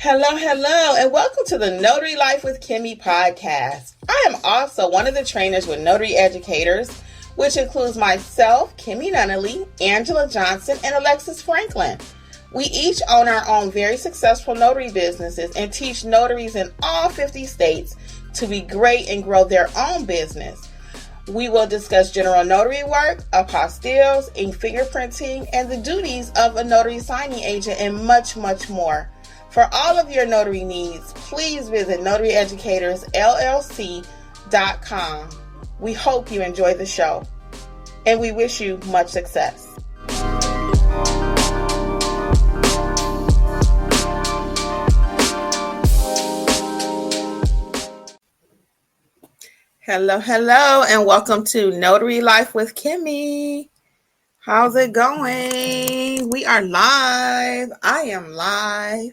Hello, and welcome to the Notary Life with Kimmi Podcast. I am also one of the trainers with Notary Educators, which includes myself, Kimberly Nunnally, Angela Johnson, and Alexis Franklin. We each own our own very successful notary businesses and teach notaries in all 50 states to be great and grow their own business. We will discuss general notary work, apostilles, ink fingerprinting, and the duties of a notary signing agent, and much, much more. For all of your notary needs, please visit notaryeducatorsllc.com. We hope you enjoy the show, and we wish you much success. Hello, and welcome to Notary Life with Kimmi. How's it going? We are live. I am live.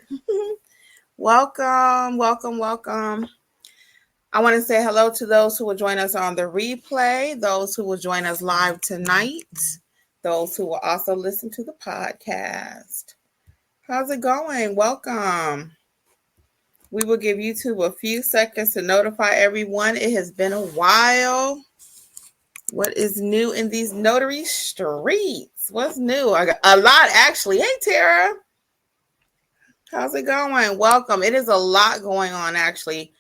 Welcome. I want to say hello to those who will join us on the replay, those who will join us live tonight, those who will also listen to the podcast. How's it going? Welcome. We will give YouTube a few seconds to notify everyone. It has been a while. What is new in these notary streets? What's new? I got a lot, actually. Hey, Tara. How's it going? Welcome. It is a lot going on, actually.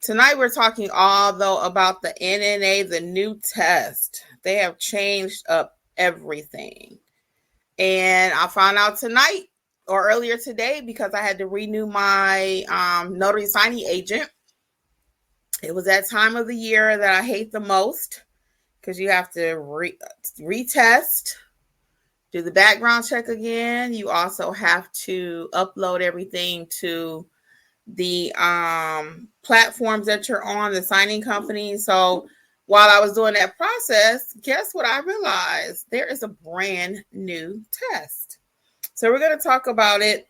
Tonight, we're talking about the NNA, the new test. They have changed up everything. And I found out tonight or earlier today because I had to renew my notary signing agent. It was that time of the year that I hate the most, because you have to retest, do the background check again. You also have to upload everything to the platforms that you're on, the signing company. So while I was doing that process, guess what I realized? There is a brand new test. So we're going to talk about it.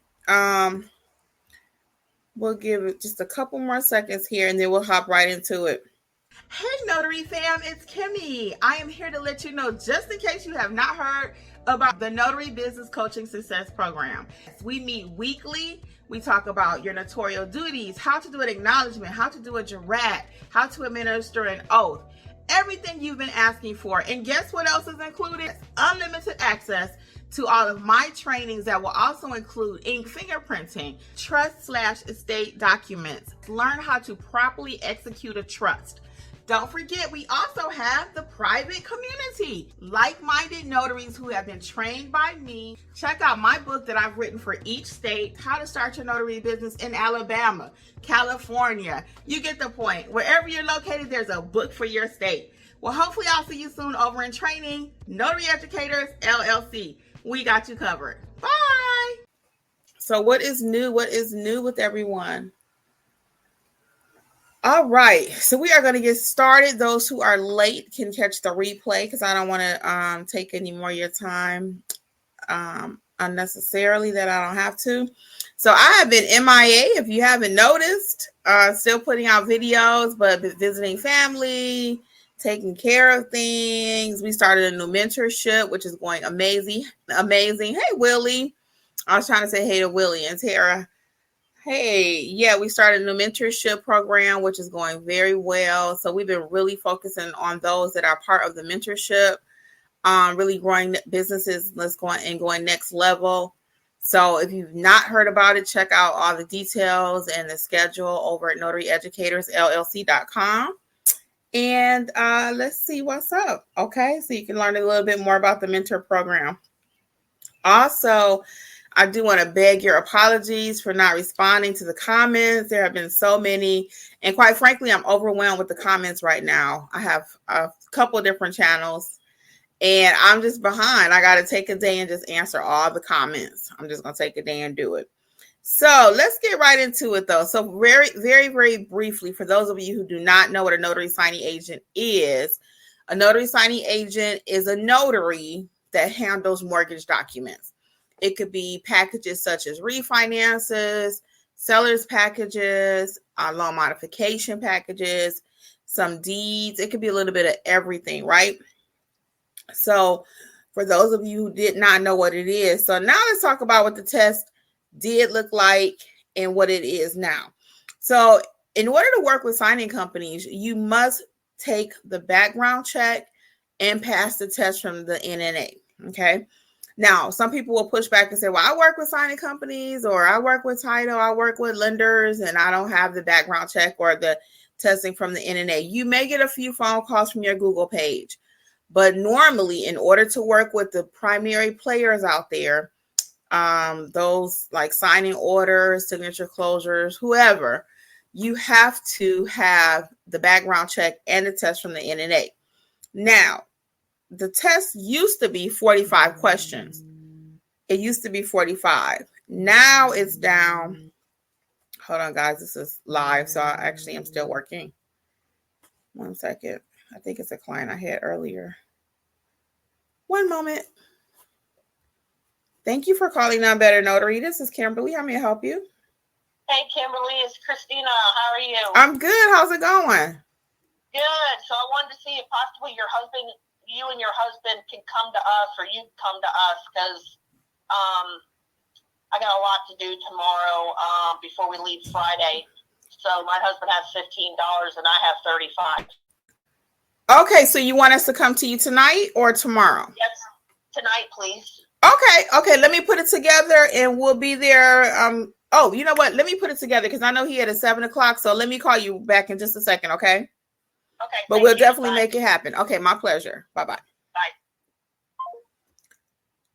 We'll give it just a couple more seconds here, and then we'll hop right into it. Hey, Notary fam, it's Kimmi. I am here to let you know, just in case you have not heard about the Notary Business Coaching Success Program. We meet weekly. We talk about your notarial duties, how to do an acknowledgement, how to do a jurat, how to administer an oath, everything you've been asking for. And guess what else is included? Unlimited access to all of my trainings that will also include ink fingerprinting, trust/estate documents. Learn how to properly execute a trust. Don't forget, we also have the private community, like-minded notaries who have been trained by me. Check out my book that I've written for each state, How to Start Your Notary Business in Alabama, California. You get the point. Wherever you're located, there's a book for your state. Well, hopefully I'll see you soon over in training. Notary Educators, LLC. We got you covered. Bye. So what is new? What is new with everyone? All right, so we are going to get started. Those who are late can catch the replay because I don't want to take any more of your time unnecessarily that I don't have to. So I have been MIA, if you haven't noticed, still putting out videos, but visiting family, taking care of things. We started a new mentorship, which is going amazing. Hey, Willie. I was trying to say hey to Willie and Tara. Hey, yeah, we started a new mentorship program, which is going very well. So we've been really focusing on those that are part of the mentorship, really growing businesses, going next level. So if you've not heard about it, check out all the details and the schedule over at notaryeducatorsllc.com. And let's see what's up. Okay, so you can learn a little bit more about the mentor program. Also, I do want to beg your apologies for not responding to the comments. There have been so many. And quite frankly, I'm overwhelmed with the comments right now. I have a couple of different channels and I'm just behind. I got to take a day and just answer all the comments. I'm just going to take a day and do it. So let's get right into it, though. So very, very, very briefly, for those of you who do not know what a notary signing agent is, a notary signing agent is a notary that handles mortgage documents. It could be packages such as refinances, seller's packages, loan modification packages, some deeds. It could be a little bit of everything, right? So for those of you who did not know what it is, so now let's talk about what the test did look like and what it is now. So in order to work with signing companies, you must take the background check and pass the test from the NNA. Okay. Now, some people will push back and say, well, I work with signing companies, or I work with title, I work with lenders, and I don't have the background check or the testing from the NNA. You may get a few phone calls from your Google page, but normally, in order to work with the primary players out there, those like signing orders, signature closures, whoever, you have to have the background check and the test from the NNA. Now, the test used to be 45 questions. It used to be 45. Now it's down. Hold on, guys. This is live, so I actually am still working. 1 second. I think it's a client I had earlier. One moment. Thank you for calling On Better Notary. This is Kimberly. How may I help you? Hey, Kimberly, it's Christina. How are you? I'm good. How's it going? Good. So I wanted to see if possibly you and your husband can come to us, or you come to us, because I got a lot to do tomorrow before we leave Friday. So my husband has $15 and I have $35. Okay, so you want us to come to you tonight or tomorrow? Yes, tonight, please. Okay. Let me put it together and we'll be there. Oh, you know what? Let me put it together because I know he had at 7:00. So let me call you back in just a second, okay? Okay. But we'll definitely make it happen. Okay, my pleasure. Bye-bye. Bye.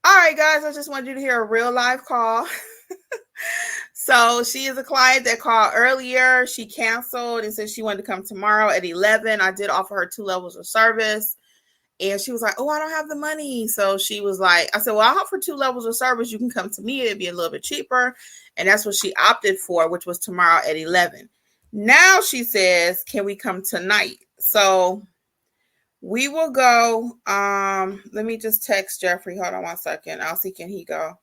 All right, guys, I just wanted you to hear a real live call. So she is a client that called earlier. She canceled and said she wanted to come tomorrow at 11. I did offer her 2 levels of service. And she was like, oh, I don't have the money. So she was like, I said, well, I'll offer 2 levels of service. You can come to me. It'd be a little bit cheaper. And that's what she opted for, which was tomorrow at 11. Now she says, can we come tonight? So we will go. Let me just text Jeffrey. Hold on 1 second. I'll see, can he go?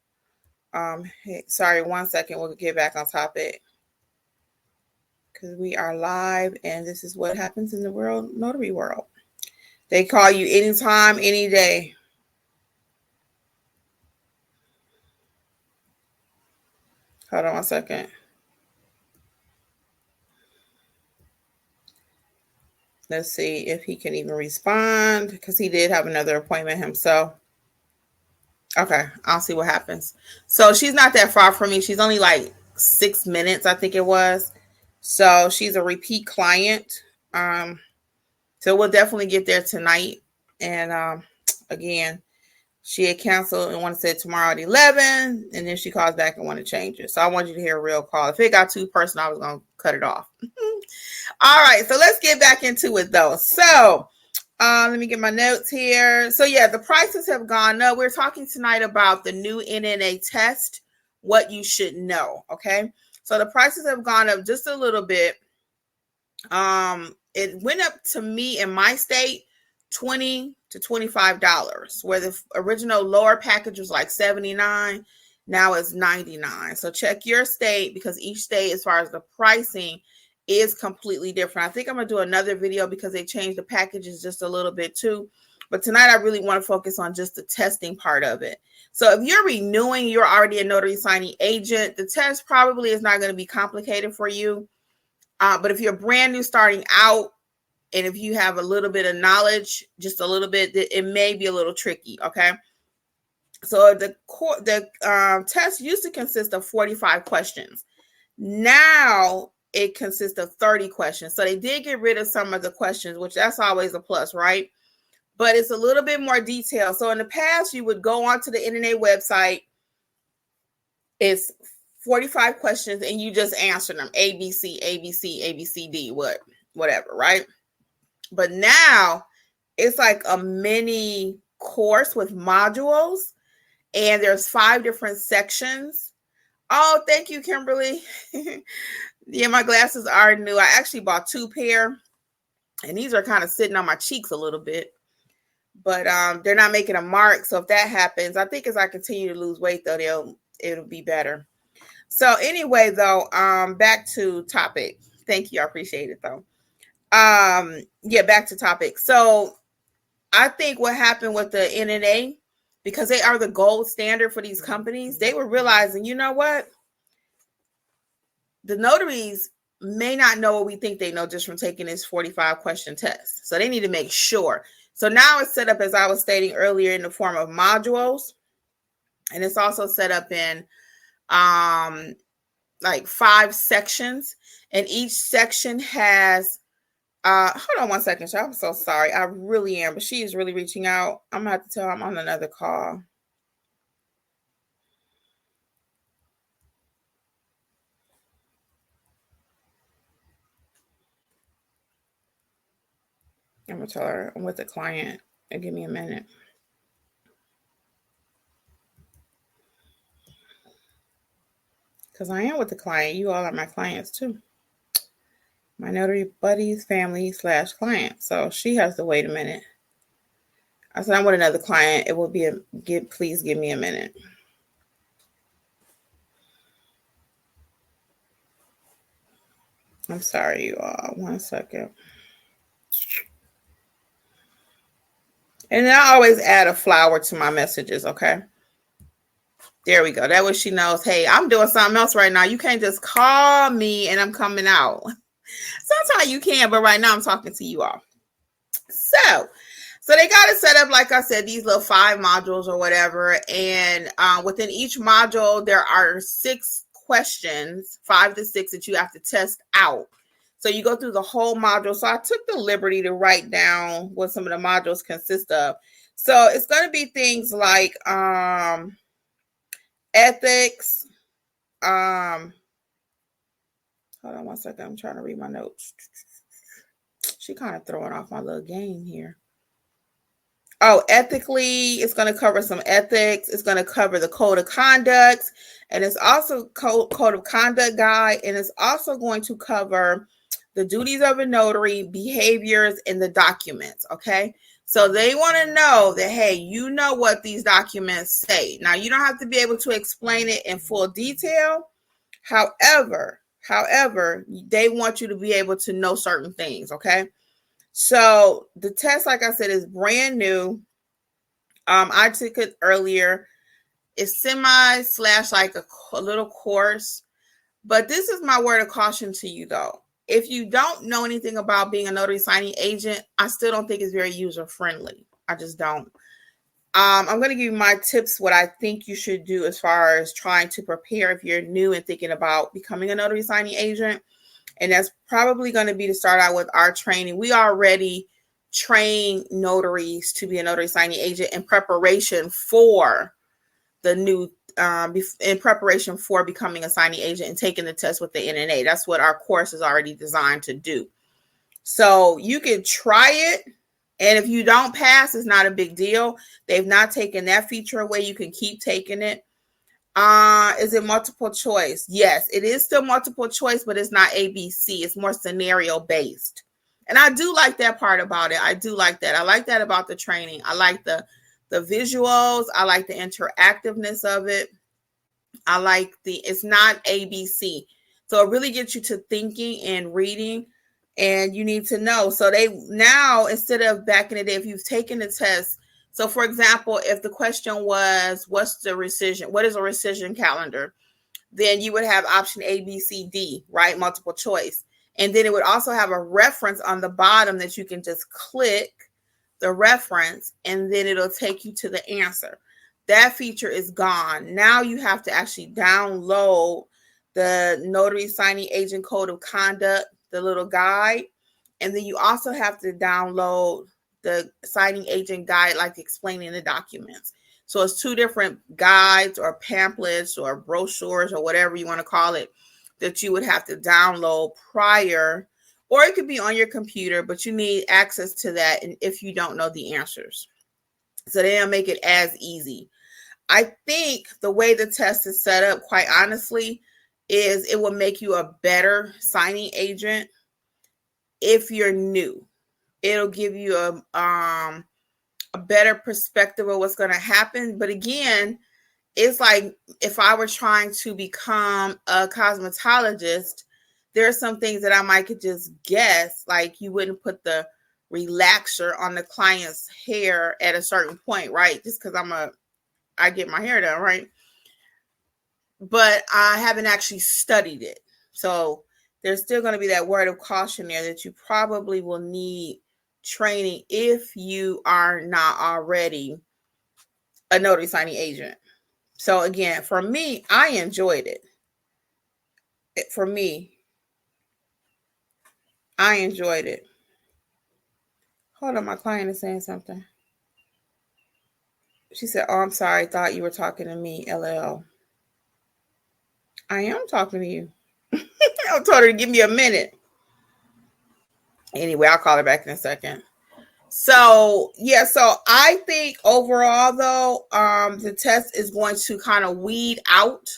Hey, sorry, 1 second. We'll get back on topic because we are live and this is what happens in the notary world. They call you anytime, any day. Hold on 1 second. Let's see if he can even respond because he did have another appointment himself. Okay, I'll see what happens. So she's not that far from me. She's only like 6 minutes, I think it was. So she's a repeat client. So we'll definitely get there tonight. And again, she had canceled and wanted to say tomorrow at 11. And then she calls back and want to change it. So I want you to hear a real call. If it got too personal, I was going to cut it off. All right, so let's get back into it though. So let me get my notes here. So yeah, the prices have gone up. We're talking tonight about the new NNA test, what you should know. Okay. So the prices have gone up just a little bit. It went up to me in my state, $20 to $25, where the original lower package was like $79. Now it's $99. So check your state because each state, as far as the pricing, is completely different. I think I'm going to do another video because they changed the packages just a little bit too. But tonight I really want to focus on just the testing part of it. So if you're renewing, you're already a notary signing agent, the test probably is not going to be complicated for you. But if you're brand new starting out, and if you have a little bit of knowledge, just a little bit, it may be a little tricky. Okay. So the test used to consist of 45 questions. Now it consists of 30 questions. So they did get rid of some of the questions, which that's always a plus, right? But it's a little bit more detailed. So in the past, you would go onto the NNA website. It's 45 questions and you just answer them. A, B, C, A, B, C, A, B, C, D, whatever, right? But now it's like a mini course with modules and there's 5 different sections. Oh, thank you, Kimberly. Yeah, my glasses are new. I actually bought 2 pair and these are kind of sitting on my cheeks a little bit, but they're not making a mark. So if that happens, I think as I continue to lose weight though, it'll be better. So anyway, though, back to topic. Thank you. I appreciate it though. Yeah, back to topic. So I think what happened with the NNA, because they are the gold standard for these companies, they were realizing, you know what? the notaries may not know what we think they know just from taking this 45 question test. So they need to make sure. So now it's set up, as I was stating earlier, in the form of modules. And it's also set up in like 5 sections. And each section has, hold on one second, y'all. I'm so sorry. I really am. But she is really reaching out. I'm going to have to tell her I'm on another call. I'm going to tell her I'm with a client. And give me a minute. Because I am with the client. You all are my clients too. My notary buddies, family / client. So she has to wait a minute. I said I'm with another client. It will be please give me a minute. I'm sorry, you all. 1 second. And then I always add a flower to my messages, okay? There we go. That way she knows, hey, I'm doing something else right now. You can't just call me and I'm coming out. Sometimes you can, but right now I'm talking to you all. So they got it set up, like I said, these little 5 modules or whatever. And within each module, there are 6 questions, 5 to 6, that you have to test out. So you go through the whole module. So I took the liberty to write down what some of the modules consist of. So it's going to be things like ethics. Hold on 1 second. I'm trying to read my notes. She kind of throwing off my little game here. Oh, ethically, it's going to cover some ethics. It's going to cover the code of conduct. And it's also code of conduct guide. And it's also going to cover the duties of a notary, behaviors, and the documents. Okay. So they want to know that, hey, you know what these documents say. Now, you don't have to be able to explain it in full detail. However, they want you to be able to know certain things. Okay. So the test, like I said, is brand new. I took it earlier. It's semi / like a little course. But this is my word of caution to you, though. If you don't know anything about being a notary signing agent, I still don't think it's very user friendly. I just don't. I'm going to give you my tips, what I think you should do as far as trying to prepare if you're new and thinking about becoming a notary signing agent. And that's probably going to be to start out with our training. We already train notaries to be a notary signing agent in preparation for the new, in preparation for becoming a signing agent and taking the test with the NNA. That's what our course is already designed to do. So you can try it. And if you don't pass, it's not a big deal. They've not taken that feature away. You can keep taking it. Is it multiple choice? Yes, it is still multiple choice, but it's not ABC. It's more scenario based. And I do like that part about it. I do like that. I like that about the training. I like the visuals. I like the interactiveness of it. I like it's not ABC. So it really gets you to thinking and reading, and you need to know. So they now, instead of back in the day, if you've taken the test, so for example, if the question was, what's the rescission? What is a rescission calendar? Then you would have option A, B, C, D, right? Multiple choice. And then it would also have a reference on the bottom that you can just click the reference, and then it'll take you to the answer. That feature is gone. Now you have to actually download the Notary Signing Agent Code of Conduct, the little guide. And then you also have to download the signing agent guide, like explaining the documents. So it's 2 different guides or pamphlets or brochures or whatever you want to call it that you would have to download prior, or it could be on your computer, but you need access to that. And if you don't know the answers, so they don't make it as easy. I think the way the test is set up, quite honestly, is it will make you a better signing agent if you're new. It'll give you a better perspective of what's going to happen. But again, it's like if I were trying to become a cosmetologist, there are some things that I might could just guess, like you wouldn't put the relaxer on the client's hair at a certain point, right? Just because I get my hair done, right? But I haven't actually studied it. So there's still going to be that word of caution there that you probably will need training if you are not already a notary signing agent. So again, for me, I enjoyed it. For me, I enjoyed it. Hold on, my client is saying something. She said, "Oh, I'm sorry. Thought you were talking to me, LL." I am talking to you. I told her to give me a minute. Anyway, I'll call her back in a second. So I think overall though, the test is going to kind of weed out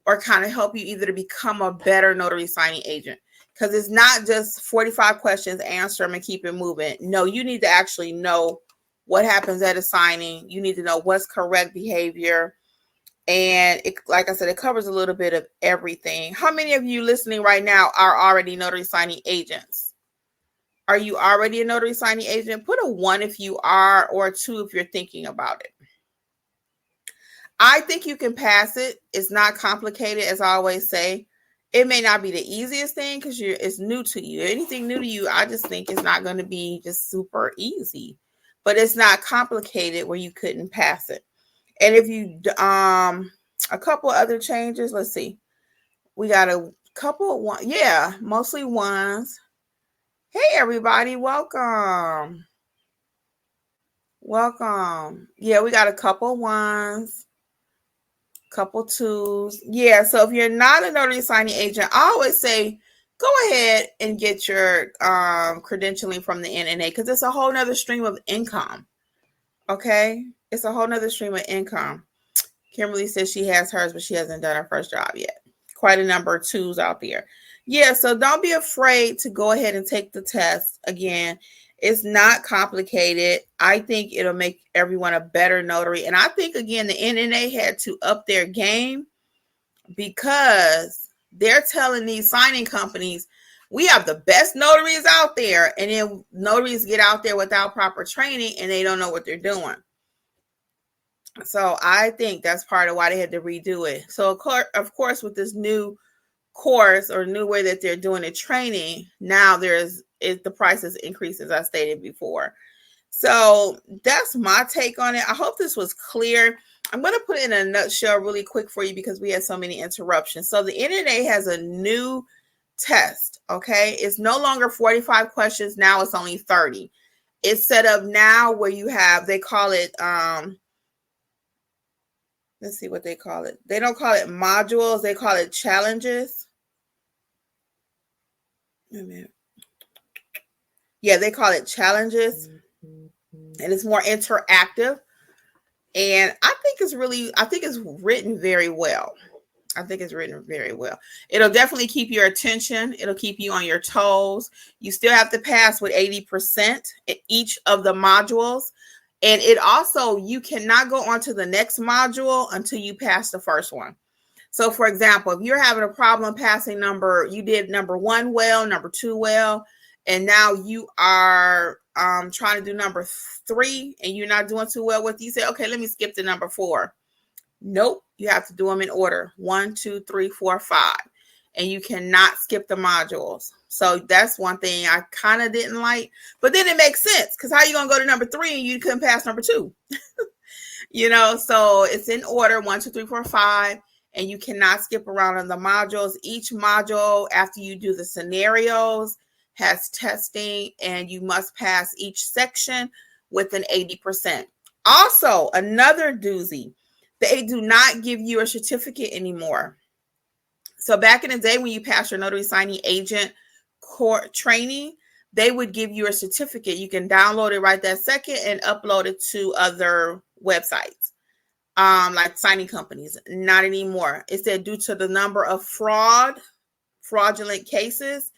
or kind of help you either to become a better notary signing agent. Because it's not just 45 questions, answer them and keep it moving. No, you need to actually know what happens at a signing. You need to know what's correct behavior. And it, like I said, it covers a little bit of everything. How many of you listening right now are already notary signing agents? Are you already a notary signing agent? Put a 1 if you are, or a 2 if you're thinking about it. I think you can pass it. It's not complicated, as I always say. It may not be the easiest thing because it's new to you. Anything new to you, I just think it's not going to be just super easy. But it's not complicated where you couldn't pass it. And if you, a couple other changes, let's see. We got a couple of one, yeah, mostly ones. Hey, everybody, welcome. Welcome. Yeah, we got a couple ones, couple 2s. Yeah, so if you're not a notary signing agent, I always say go ahead and get your credentialing from the NNA because it's a whole nother stream of income. Okay? It's a whole nother stream of income. Kimberly says she has hers, but she hasn't done her first job yet. Quite a number of 2s out there. Yeah, so don't be afraid to go ahead and take the test. Again, it's not complicated. I think it'll make everyone a better notary. And I think, again, the NNA had to up their game because they're telling these signing companies, we have the best notaries out there. And then notaries get out there without proper training and they don't know what they're doing. So I think that's part of why they had to redo it. So of course, with this new course or new way that they're doing the training, now the prices increase, as I stated before. So that's my take on it. I hope this was clear. I'm going to put it in a nutshell really quick for you because we had so many interruptions. So the NNA has a new test. Okay. It's no longer 45 questions. Now it's only 30. It's set up now where you have, they call it, let's see what they call it. They don't call it modules. They call it challenges. Yeah, they call it challenges. And it's more interactive. And I think it's written very well. It'll definitely keep your attention. It'll keep you on your toes. You still have to pass with 80% in each of the modules. And it also, you cannot go on to the next module until you pass the first one. So for example, if you're having a problem passing you did number 1 well, number 2 well, and now you are trying to do number 3 and you're not doing too well with it, you say, okay, let me skip to number 4. Nope. You have to do them in order. 1, 2, 3, 4, 5. And you cannot skip the modules. So that's one thing I kind of didn't like. But then it makes sense because how are you going to go to number 3 and you couldn't pass number 2? So it's in order 1, 2, 3, 4, 5. And you cannot skip around on the modules. Each module, after you do the scenarios, has testing, and you must pass each section with an 80%. Also, another doozy, they do not give you a certificate anymore. So back in the day when you passed your notary signing agent core training, they would give you a certificate. You can download it right that second and upload it to other websites. Like signing companies. Not anymore. It said due to the number of fraudulent cases,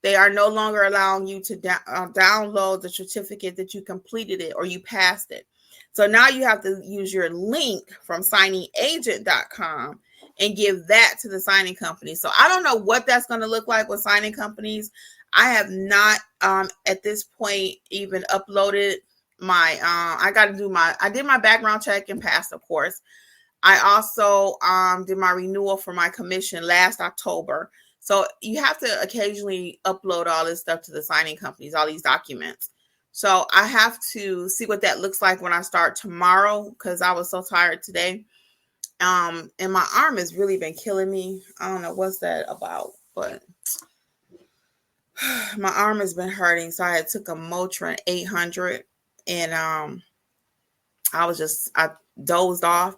they are no longer allowing you to download the certificate that you completed it or you passed it. So now you have to use your link from signingagent.com and give that to the signing company. So I don't know what that's going to look like with signing companies. I have not at this point even uploaded my I did my background check and passed, of course. I also did my renewal for my commission last October. So you have to occasionally upload all this stuff to the signing companies, all these documents. So I have to see what that looks like when I start tomorrow, because I was so tired today. And my arm has really been killing me. I don't know what's that about, but my arm has been hurting. So I took a Motrin 800, and I dozed off.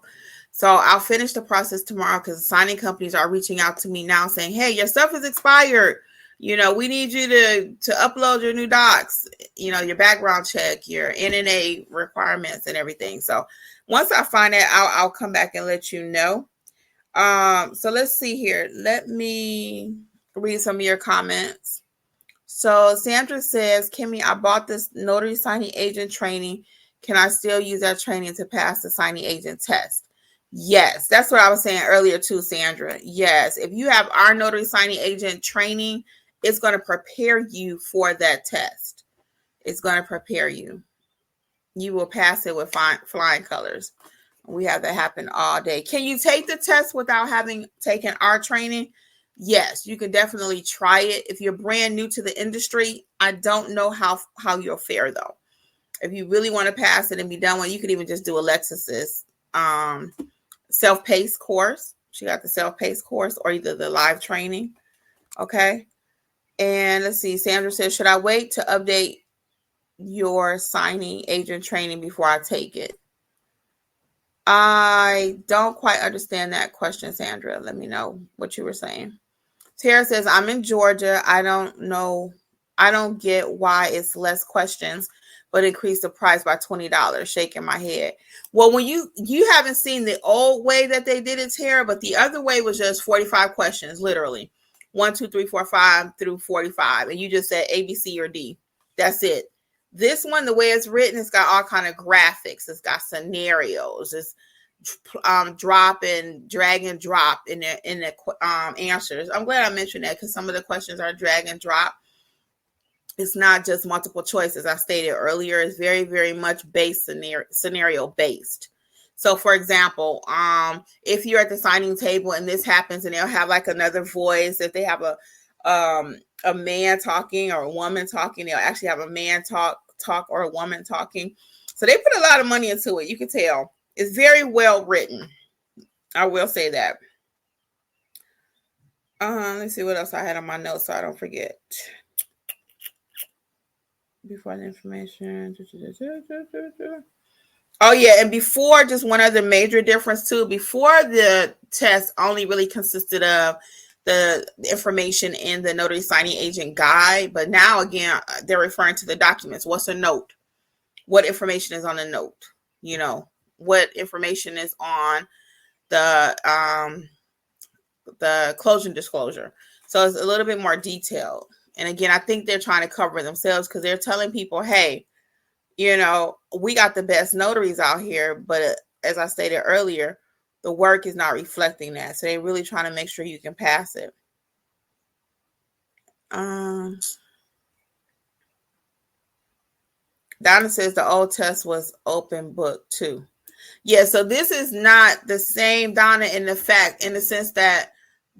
So I'll finish the process tomorrow, because signing companies are reaching out to me now saying, hey, your stuff is expired. We need you to upload your new docs, your background check, your NNA requirements and everything. So once I find that out, I'll come back and let you know. So let's see here. Let me read some of your comments. So Sandra says, Kimmi, I bought this notary signing agent training. Can I still use that training to pass the signing agent test? Yes, that's what I was saying earlier too, Sandra. Yes, if you have our notary signing agent training, it's going to prepare you for that test. It's going to prepare you. You will pass it with flying colors. We have that happen all day. Can you take the test without having taken our training? Yes, you can definitely try it. If you're brand new to the industry, I don't know how you'll fare though. If you really want to pass it and be done with it, you could even just do Alexis's self-paced course. She got the self-paced course, or either the live training. Okay. And let's see. Sandra says, should I wait to update your signing agent training before I take it? I don't quite understand that question, Sandra. Let me know what you were saying. Tara says, I'm in Georgia. I don't get why it's less questions, but increase the price by $20. Shaking my head. Well, when you haven't seen the old way that they did it, Tara, but the other way was just 45 questions, literally 1, 2, 3, 4, 5 through 45, and you just said A, B, C, or D. That's it. This one, the way it's written, it's got all kind of graphics. It's got scenarios. It's drop and drag and drop in the answers. I'm glad I mentioned that, because some of the questions are drag and drop. It's not just multiple choice, as I stated earlier. It's very, very much scenario based. So, for example, if you're at the signing table and this happens, and they'll have like another voice. If they have a man talking or a woman talking, they'll actually have a man talk or a woman talking. So they put a lot of money into it. You can tell it's very well written. I will say that. Let's see what else I had on my notes so I don't forget. Before the information. Oh yeah, and before, just one other major difference too. Before, the test only really consisted of the information in the notary signing agent guide, but now again they're referring to the documents. What's a note? What information is on the note? What information is on the closing disclosure? So it's a little bit more detailed. And again, I think they're trying to cover themselves, because they're telling people, hey, we got the best notaries out here, but as I stated earlier, the work is not reflecting that. So they're really trying to make sure you can pass it. Donna says the old test was open book too. Yeah, so this is not the same, Donna, in the sense that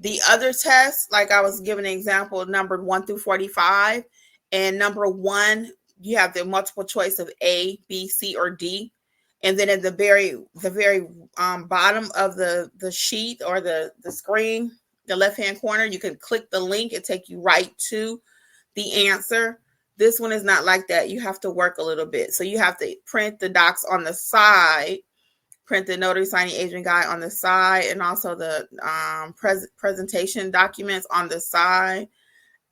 the other tests, like I was giving an example, numbered 1 through 45, and number 1, you have the multiple choice of A, B, C, or D. And then at the very bottom of the sheet or the screen, the left-hand corner, you can click the link and take you right to the answer. This one is not like that. You have to work a little bit. So you have to print the docs on the side, print the notary signing agent guide on the side, and also the presentation documents on the side,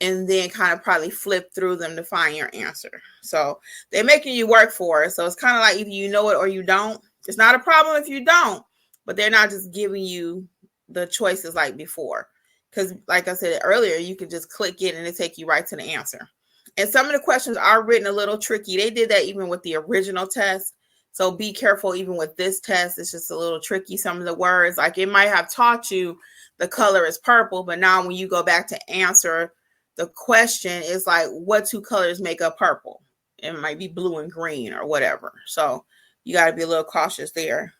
and then kind of probably flip through them to find your answer. So they're making you work for it. So it's kind of like either you know it or you don't. It's not a problem if you don't, but they're not just giving you the choices like before. Because like I said earlier, you can just click it and it take you right to the answer. And some of the questions are written a little tricky. They did that even with the original test. So be careful even with this test. It's just a little tricky. Some of the words, like it might have taught you the color is purple, but now when you go back to answer the question, is like, what 2 colors make up purple? It might be blue and green or whatever. So you got to be a little cautious there.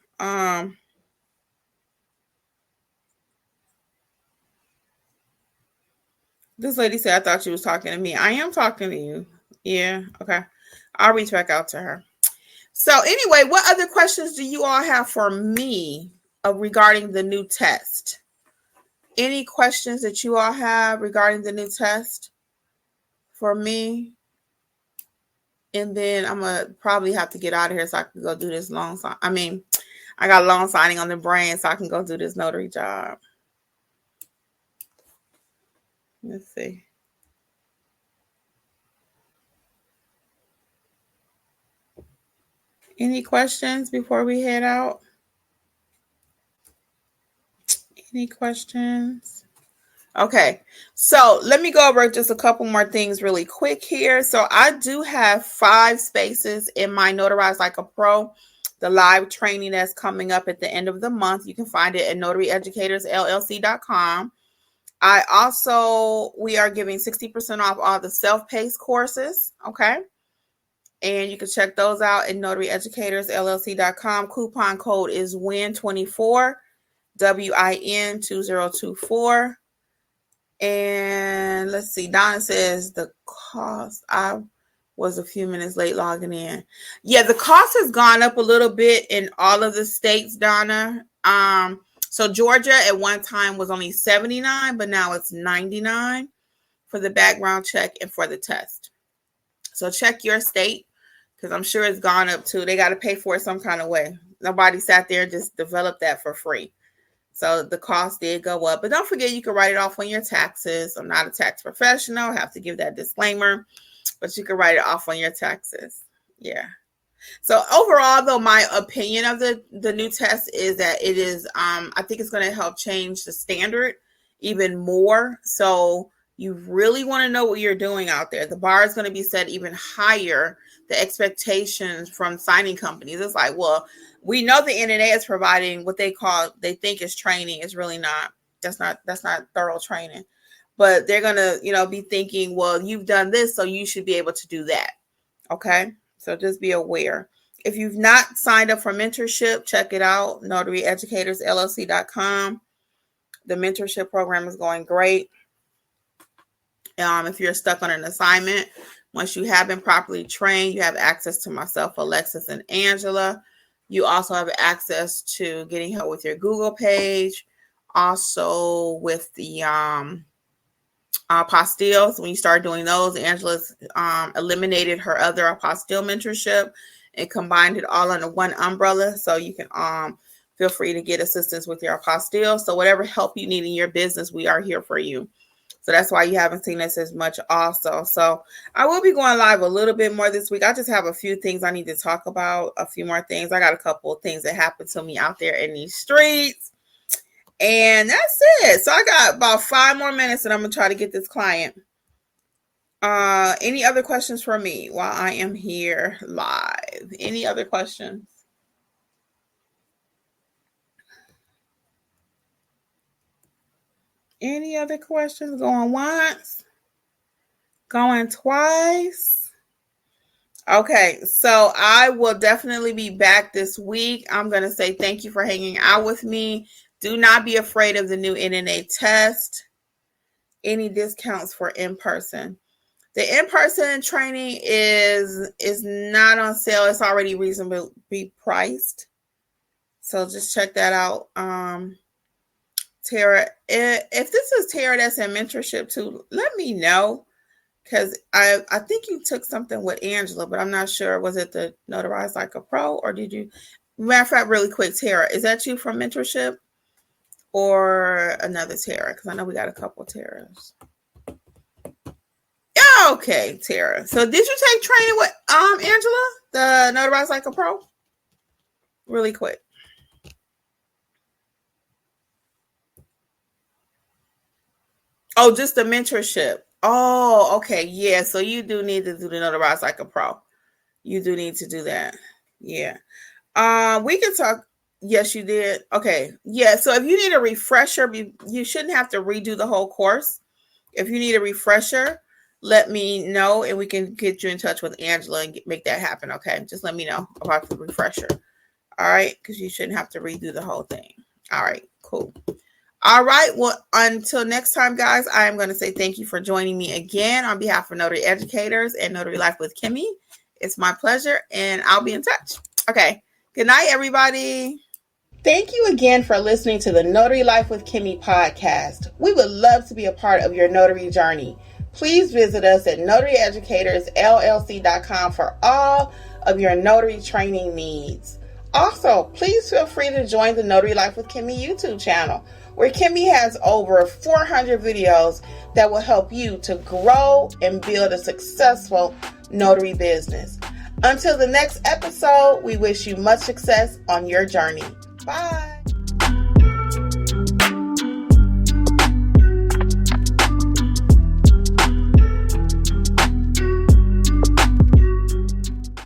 This lady said, I thought she was talking to me. I am talking to you. Yeah. Okay. I'll reach back out to her. So anyway, what other questions do you all have for me regarding the new test? Any questions that you all have regarding the new test for me? And then I'm going to probably have to get out of here so I can go do this loan sign. I got a loan signing on the brain so I can go do this notary job. Let's see. Any questions before we head out? Any questions? Okay, so let me go over just a couple more things really quick here. So I do have 5 spaces in my Notarize Like a Pro, the live training that's coming up at the end of the month. You can find it at notaryeducatorsllc.com. We are giving 60% off all the self-paced courses, okay? And you can check those out at notaryeducatorsllc.com. Coupon code is WIN24, WIN2024. And let's see, Donna says the cost, I was a few minutes late logging in. Yeah, the cost has gone up a little bit in all of the states, Donna. So Georgia at one time was only $79, but now it's $99 for the background check and for the test. So check your state, because I'm sure it's gone up too. They got to pay for it some kind of way. Nobody sat there and just developed that for free. So the cost did go up, but don't forget you can write it off on your taxes. I'm not a tax professional. I have to give that disclaimer, but you can write it off on your taxes. Yeah. So overall, though, my opinion of the new test is that it is, I think it's going to help change the standard even more. So you really want to know what you're doing out there. The bar is going to be set even higher. The expectations from signing companies. It's like, well, we know the NNA is providing what they think is training. It's really not. That's not thorough training. But they're going to, be thinking, well, you've done this, so you should be able to do that. Okay? So just be aware. If you've not signed up for mentorship, check it out. NotaryEducatorsLLC.com. The mentorship program is going great. If you're stuck on an assignment, once you have been properly trained, you have access to myself, Alexis, and Angela. You also have access to getting help with your Google page. Also with the apostilles. When you start doing those, Angela's eliminated her other apostille mentorship and combined it all under one umbrella. So you can feel free to get assistance with your apostille. So whatever help you need in your business, we are here for you. So that's why you haven't seen us as much also. So I will be going live a little bit more this week. I just have a few things I need to talk about, a few more things. I got a couple of things that happened to me out there in these streets. And that's it. So I got about 5 more minutes and I'm going to try to get this client. Any other questions for me while I am here live? Any other questions? Any other questions? Going once? Going twice? Okay, so I will definitely be back this week. I'm going to say thank you for hanging out with me. Do not be afraid of the new NNA test. Any discounts for in-person? The in-person training is not on sale. It's already reasonably priced. So just check that out. Tara, if this is Tara that's in mentorship too, let me know. Because I think you took something with Angela, but I'm not sure. Was it the Notarize Like a Pro, or did you? Matter of fact, really quick, Tara, is that you from mentorship or another Tara? Because I know we got a couple Taras. Yeah, okay, Tara. So did you take training with Angela, the Notarize Like a Pro? Really quick. Oh, just the mentorship. Oh, okay. Yeah. So you do need to do the Notarize Like a Pro. You do need to do that. Yeah. We can talk. Yes, you did. Okay. Yeah. So if you need a refresher, you shouldn't have to redo the whole course. If you need a refresher, let me know and we can get you in touch with Angela and make that happen. Okay. Just let me know about the refresher. All right. Because you shouldn't have to redo the whole thing. All right. Cool. All right. Well, until next time, guys, I am going to say thank you for joining me again on behalf of Notary Educators and Notary Life with Kimmi. It's my pleasure, and I'll be in touch. Okay. Good night, everybody. Thank you again for listening to the Notary Life with Kimmi podcast. We would love to be a part of your notary journey. Please visit us at notaryeducatorsllc.com for all of your notary training needs. Also, please feel free to join the Notary Life with Kimmi YouTube channel, where Kimmi has over 400 videos that will help you to grow and build a successful notary business. Until the next episode, we wish you much success on your journey. Bye.